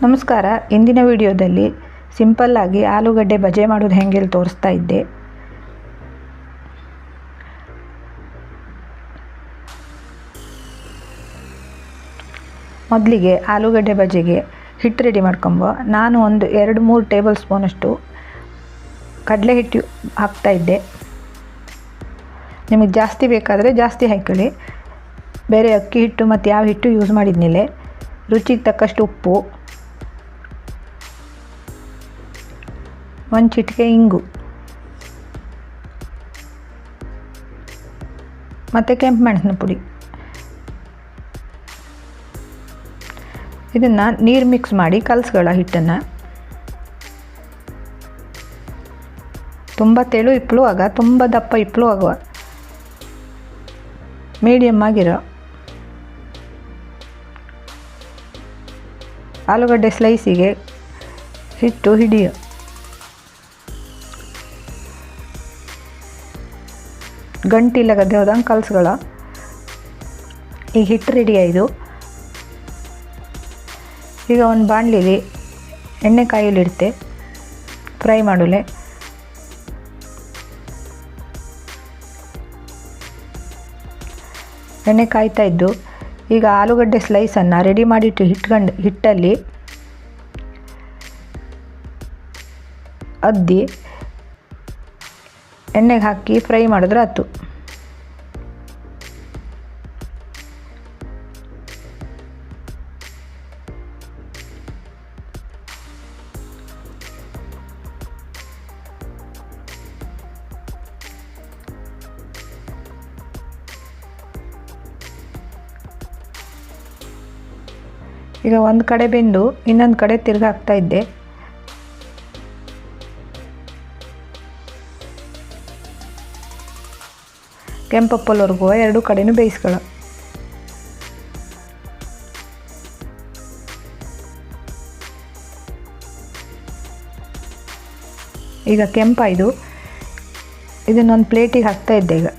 ನಮಸ್ಕಾರ. ಇಂದಿನ ವಿಡಿಯೋದಲ್ಲಿ ಸಿಂಪಲ್ಲಾಗಿ ಆಲೂಗಡ್ಡೆ ಬಜೆ ಮಾಡೋದು ಹೆಂಗೆ ತೋರಿಸ್ತಾ ಇದ್ದೆ. ಮೊದಲಿಗೆ ಆಲೂಗಡ್ಡೆ ಬಜೆಗೆ ಹಿಟ್ಟು ರೆಡಿ ಮಾಡ್ಕೊಂಬ. ನಾನು ಒಂದು 2-3 ಟೇಬಲ್ ಸ್ಪೂನಷ್ಟು ಕಡಲೆ ಹಿಟ್ಟು ಹಾಕ್ತಾಯಿದ್ದೆ. ನಿಮಗೆ ಜಾಸ್ತಿ ಬೇಕಾದರೆ ಜಾಸ್ತಿ ಹಾಕೊಳ್ಳಿ. ಬೇರೆ ಅಕ್ಕಿ ಹಿಟ್ಟು ಮತ್ತು ಯಾವ ಹಿಟ್ಟು ಯೂಸ್ ಮಾಡಿದ್ನಿಲ್ಲ. ರುಚಿಗೆ ತಕ್ಕಷ್ಟು ಉಪ್ಪು, ಒಂದು ಚಿಟಿಕೆ ಇಂಗು ಮತ್ತು ಕೆಂಪು ಮೆಣಸಿನ ಪುಡಿ. ಇದನ್ನು ನೀರು ಮಿಕ್ಸ್ ಮಾಡಿ ಕಲಸ್ಕೊಳ್ಳೋ ಹಿಟ್ಟನ್ನು. ತುಂಬ ತೆಳು ಇಪ್ಪಲು ಆಗ, ತುಂಬ ದಪ್ಪ ಇಪ್ಪಲು ಆಗುವ, ಮೀಡಿಯಮ್ ಆಗಿರೋ. ಆಲೂಗಡ್ಡೆ ಸ್ಲೈಸಿಗೆ ಹಿಟ್ಟು ಹಿಡಿಯೋ. ಗಂಟಿಲ್ಲ ಗದ್ದೆ ಹೋದಂಗೆ ಕಲಸ್ಗಳ. ಈಗ ಹಿಟ್ಟು ರೆಡಿ ಆಯಿತು. ಈಗ ಒಂದು ಬಾಣಲಿಲಿ ಎಣ್ಣೆ ಕಾಯಲಿಡ್ತೆ ಫ್ರೈ ಮಾಡಲೆ. ಎಣ್ಣೆ ಕಾಯ್ತಾ ಇದ್ದು ಈಗ ಆಲೂಗಡ್ಡೆ ಸ್ಲೈಸನ್ನು ರೆಡಿ ಮಾಡಿಟ್ಟು ಹಿಟ್ಟಲ್ಲಿ ಅದ್ದಿ ಎಣ್ಣೆಗೆ ಹಾಕಿ ಫ್ರೈ ಮಾಡಿದ್ರೆ ಆಯ್ತು. ಈಗ ಒಂದು ಕಡೆ ಬೆಂದು ಇನ್ನೊಂದು ಕಡೆ ತಿರ್ಗಿ ಹಾಕ್ತಾ ಇದ್ದೆ. ಕೆಂಪಪ್ಪಲ್ವರೆಗೂ ಎರಡು ಕಡೆನೂ ಬೇಯಿಸ್ಕೊಳ್ಳೋ. ಈಗ ಕೆಂಪಾಯ್ದು. ಇದನ್ನೊಂದು ಪ್ಲೇಟಿಗೆ ಹಾಕ್ತಾ ಇದ್ದೆ. ಈಗ